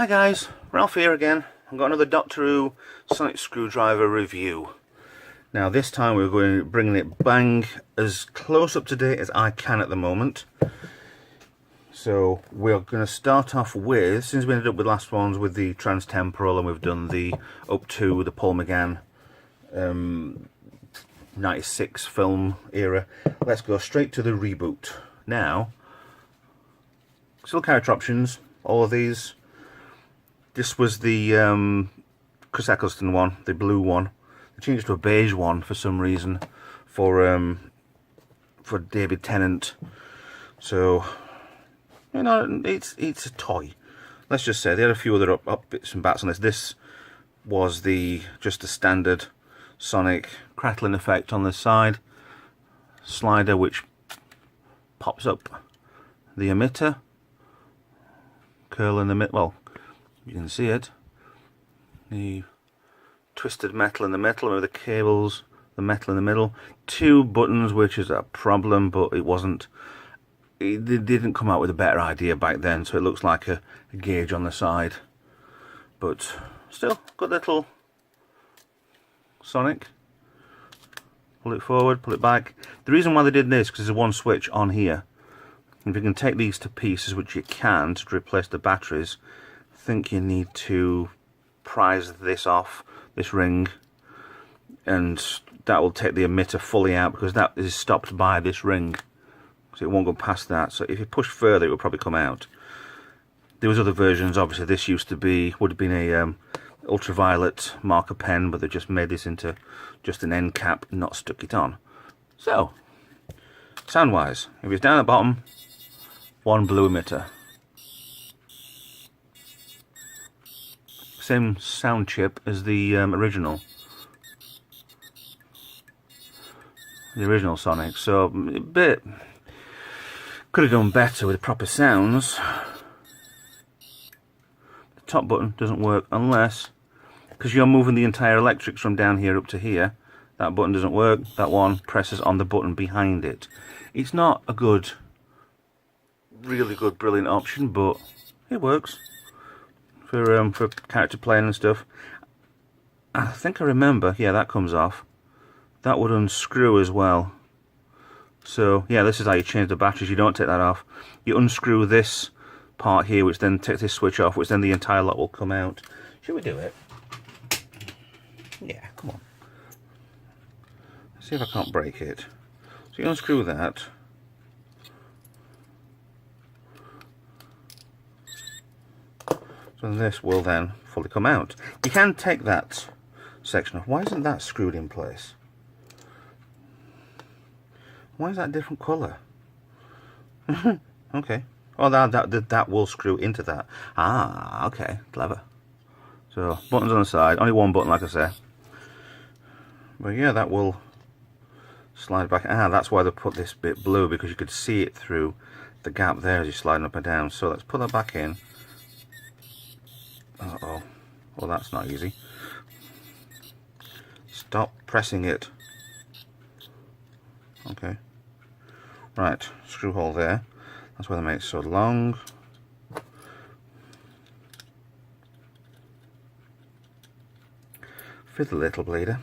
Hi guys, Ralph here again. I've got another Doctor Who sonic screwdriver review. Now this time we're going to bring it bang as close up to date as I can at the moment. So we're going to start off with, since we ended up with last ones with the Transtemporal and we've done the up to the Paul McGann 96 film era, let's go straight to the reboot. Now, still character options, all of these. This was the Chris Eccleston one, the blue one. They changed it to a beige one for some reason for David Tennant. So, you know, it's a toy. Let's just say they had a few other up bits and bats on this. This was just a standard sonic crackling effect on the side slider, which pops up the emitter, curl in the middle. Well, you can see it. The twisted metal in the middle, with the cables, the metal in the middle. Two buttons, which is a problem, but it wasn't. They didn't come out with a better idea back then, so it looks like a gauge on the side. But still, good little sonic. Pull it forward, pull it back. The reason why they did this, because there's one switch on here. If you can take these to pieces, which you can, to replace the batteries, I think you need to prise this off, this ring, and that will take the emitter fully out, because that is stopped by this ring. So it won't go past that. So if you push further, it will probably come out. There was other versions, obviously. This would have been a ultraviolet marker pen, but they just made this into just an end cap, not stuck it on. So, sound wise, if it's down at the bottom, one blue emitter. Same sound chip as the original Sonic, so a bit could have done better with proper sounds. The top button doesn't work unless, because you're moving the entire electrics from down here up to here, that button doesn't work. That one presses on the button behind it. It's not a really good, brilliant option, but it works for character playing and stuff. I think I remember, yeah, that comes off. That would unscrew as well. So yeah, this is how you change the batteries. You don't take that off. You unscrew this part here, which then takes this switch off, which then the entire lot will come out. Should we do it? Yeah, come on. Let's see if I can't break it. So you unscrew that. So this will then fully come out. You can take that section off. Why isn't that screwed in place? Why is that a different colour? Okay. Oh, that will screw into that. Ah, okay. Clever. So, buttons on the side. Only one button, like I say. But yeah, that will slide back. Ah, that's why they put this bit blue, because you could see it through the gap there as you're sliding up and down. So let's put that back in. Uh-oh. Well, that's not easy. Stop pressing it. Okay. Right, screw hole there. That's why they make it so long. Fiddle little bleeder.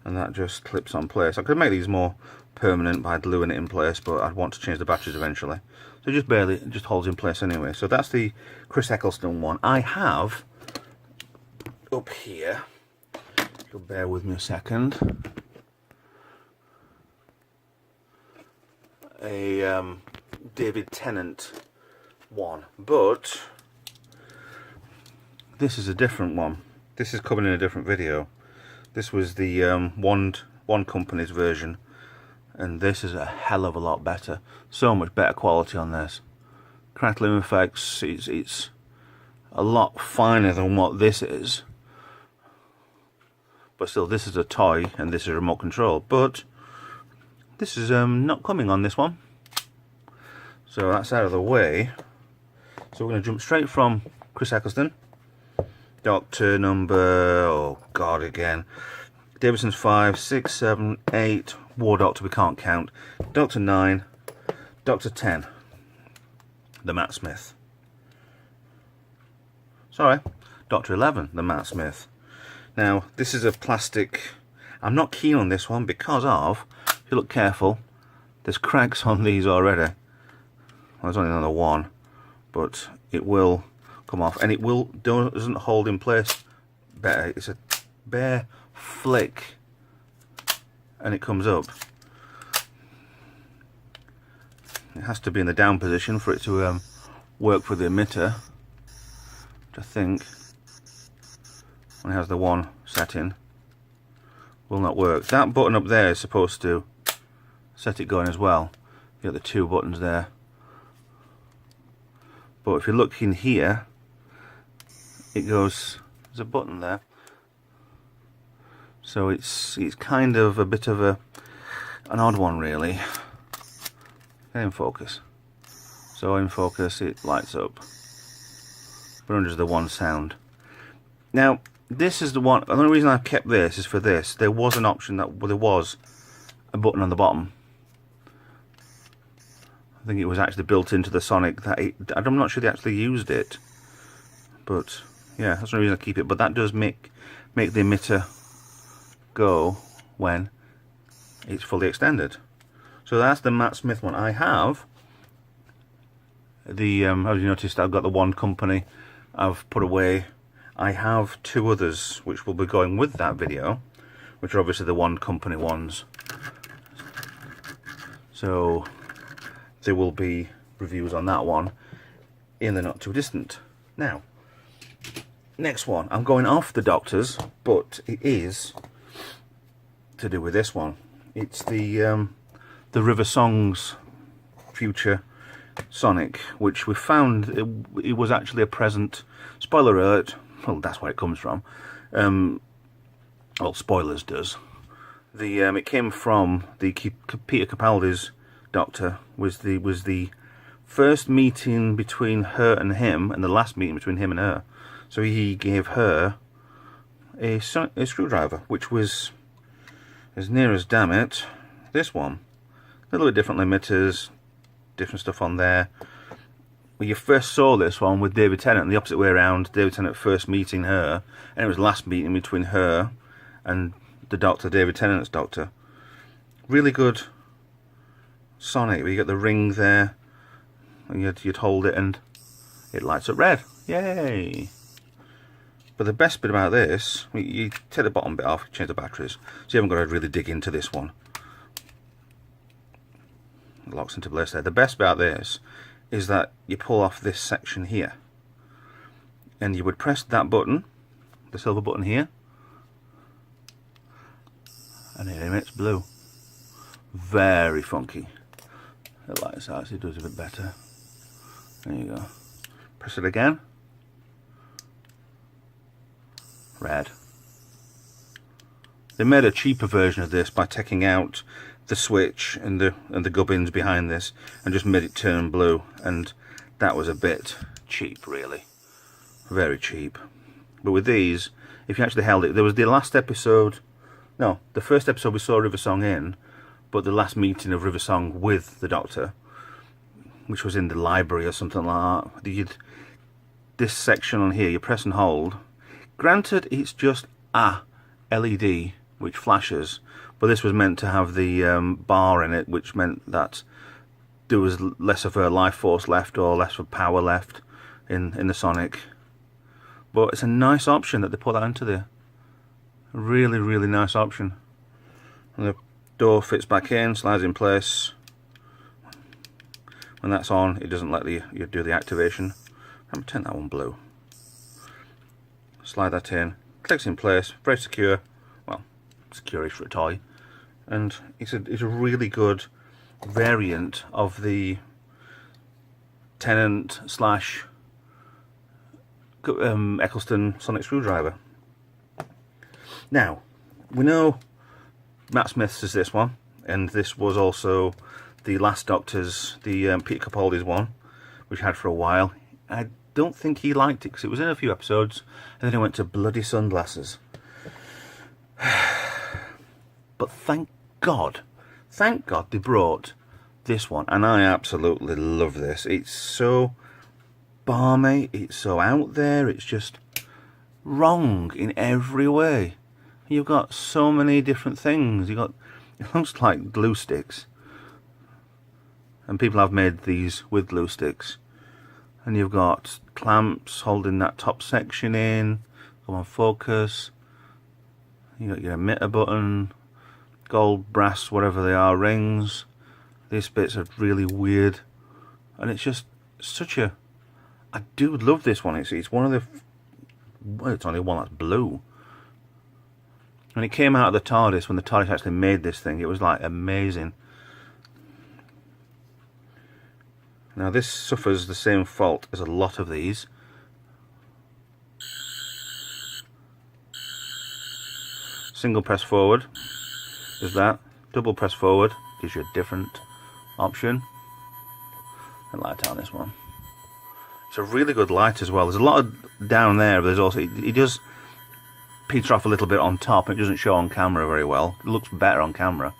And that just clips on place. I could make these more permanent by gluing it in place, but I'd want to change the batteries eventually. So it just holds in place anyway. So that's the Chris Eccleston one. I have up here, if you'll bear with me a second, a David Tennant one, but this is a different one. This is coming in a different video. This was the one company's version, and this is a hell of a lot better. So much better quality on this. Crackling effects, it's a lot finer than what this is. But still, this is a toy and this is a remote control. But this is not coming on this one. So that's out of the way. So we're going to jump straight from Chris Eccleston. Doctor number, oh god again. Davidson's 5, 6, 7, 8. War Doctor we can't count. Doctor 9. Doctor 10. the Matt Smith. Sorry, Dr. 11, the Matt Smith. Now, this is a plastic. I'm not keen on this one because of, if you look careful, there's cracks on these already. Well, there's only another one, but it will come off, and it doesn't hold in place better. It's a bare flick, and it comes up. It has to be in the down position for it to work for the emitter, which I think, when it has the one setting, will not work. That button up there is supposed to set it going as well. You got the two buttons there. But if you look in here, it goes, there's a button there. So it's kind of a bit of an odd one, really. Get in focus. So in focus, it lights up. But under the one sound. Now, this is the one. The only reason I've kept this is for this. There was an option that there was a button on the bottom. I think it was actually built into the Sonic. I'm not sure they actually used it. But yeah, that's the only reason I keep it. But that does make the emitter go when it's fully extended. So that's the Matt Smith one. I have the as you noticed, I've got the one company I've put away. I have two others which will be going with that video, which are obviously the one company ones. So there will be reviews on that one in the not too distant. Now, next one, I'm going off the Doctors, but it is to do with this one. It's the River Songs Future Sonic, which we found it was actually a present. Spoiler alert. Well, that's where it comes from. Well, spoilers does. It came from the Peter Capaldi's Doctor. Was the first meeting between her and him, and the last meeting between him and her. So he gave her a screwdriver, which was, as near as damn it, this one. A little bit different emitters, different stuff on there. Well, you first saw this one with David Tennant, and the opposite way around. David Tennant first meeting her, and it was the last meeting between her and the Doctor, David Tennant's Doctor. Really good Sonic, where you get the ring there, and you'd hold it and it lights up red. Yay! But the best bit about this, you take the bottom bit off, change the batteries, so you haven't got to really dig into this one. It locks into place there. The best about this is that you pull off this section here, and you would press that button, the silver button here, and it emits blue. Very funky. It lights out, so it does a bit better. There you go. Press it again. Red. They made a cheaper version of this by taking out the switch and the gubbins behind this and just made it turn blue, and that was a bit cheap, really. Very cheap. But with these, if you actually held it, there was the last episode, no, the first episode we saw River Song in, but the last meeting of River Song with the Doctor, which was in the library or something like that. This section on here, you press and hold. Granted, it's just a LED which flashes, but this was meant to have the bar in it, which meant that there was less of a life force left, or less of power left in the Sonic. But it's a nice option that they put that into there. Really, really nice option. And the door fits back in, slides in place. When that's on, it doesn't let you do the activation. I'm going to turn that one blue. Slide that in, clicks in place, very secure. Well, secure-ish for a toy. And it's a really good variant of the Tennant slash Eccleston sonic screwdriver. Now, we know Matt Smith's is this one, and this was also the last Doctor's, the Peter Capaldi's one, which he had for a while. I don't think he liked it because it was in a few episodes, and then he went to bloody sunglasses. But thank God they brought this one, and I absolutely love this. It's so balmy, it's so out there, it's just wrong in every way. You've got so many different things. You've got, it looks like glue sticks, and people have made these with glue sticks. And you've got clamps holding that top section in. Come on, focus. You got your emitter button, gold, brass, whatever they are, rings. These bits are really weird, and it's just such a. I do love this one. It's one of the. Well, it's only one that's blue. When it came out of the TARDIS, when the TARDIS actually made this thing, it was like amazing. Now this suffers the same fault as a lot of these. Single press forward is that. Double press forward gives you a different option. And light on this one. It's a really good light as well. There's a lot of down there, but there's also it does peter off a little bit on top. It doesn't show on camera very well. It looks better on camera,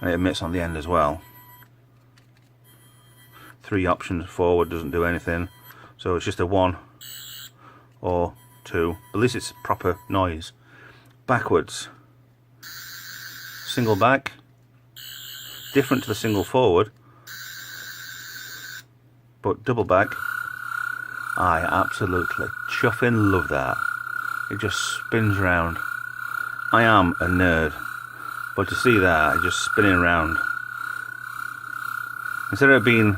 and it emits on the end as well. 3 options. Forward doesn't do anything, so it's just a 1 or 2. At least it's proper noise. Backwards, single back, different to the single forward, but double back. I absolutely chuffing love that. It just spins round. I am a nerd, but to see that just spinning around, instead of it being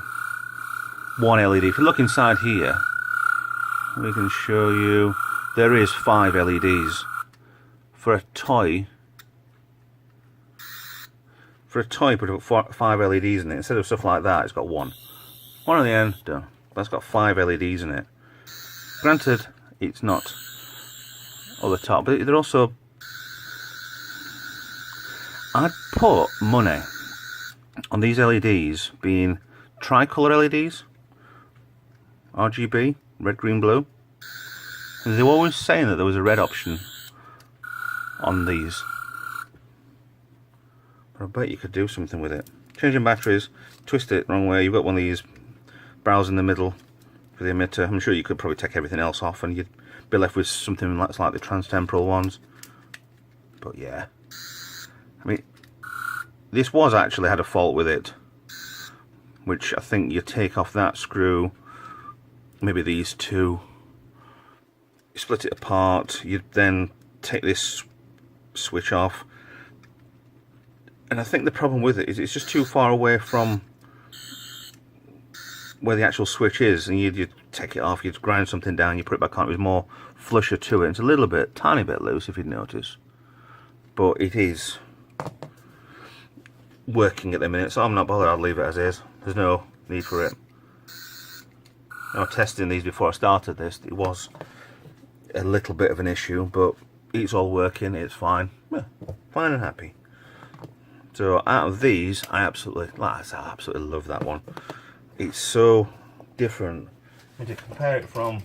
one LED, if you look inside here, we can show you there is 5 LEDs. For a toy, put 5 LEDs in it. Instead of stuff like that, it's got 1. 1 on the end, done. That's got 5 LEDs in it. Granted, it's not on the top, but they're also. I'd put money on these LEDs being tricolour LEDs, RGB, red, green, blue. And they were always saying that there was a red option on these, but I bet you could do something with it. Changing batteries, twist it the wrong way. You've got one of these barrels in the middle for the emitter. I'm sure you could probably take everything else off and you'd be left with something that's like the transtemporal ones. But yeah, I mean, this was actually had a fault with it, which I think you take off that screw, maybe these two, you split it apart, you then take this switch off, and I think the problem with it is it's just too far away from where the actual switch is, and you take it off, you grind something down, you put it back on. It was more flusher to it. It's a little bit, tiny bit loose if you'd notice, but it is working at the minute, so I'm not bothered. I'll leave it as is. There's no need for it. I was testing these before I started this. It was a little bit of an issue, but it's all working. It's fine. Yeah, fine and happy. So out of these, I absolutely love that one. It's so different. And to compare it from,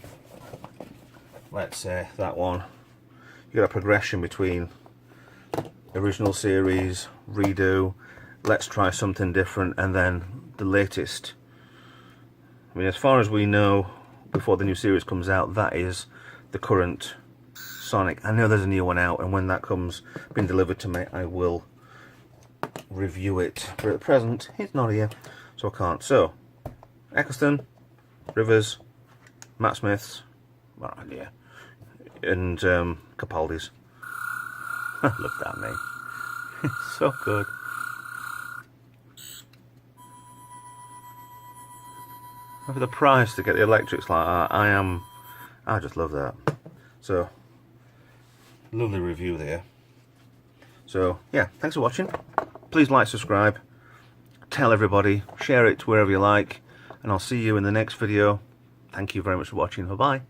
let's say, that one, you got a progression between original series, redo, let's try something different, and then the latest. I mean, as far as we know, before the new series comes out, that is the current Sonic. I know there's a new one out, and when that comes, being delivered to me, I will review it. But at the present, it's not here, so I can't. So, Eccleston, Rivers, Matt Smith's, well, yeah, and Capaldi's. Look at me. It's so good. For the price to get the electrics like that, I just love that. So, lovely review there. So, yeah, thanks for watching. Please like, subscribe, tell everybody, share it wherever you like, and I'll see you in the next video. Thank you very much for watching. Bye-bye.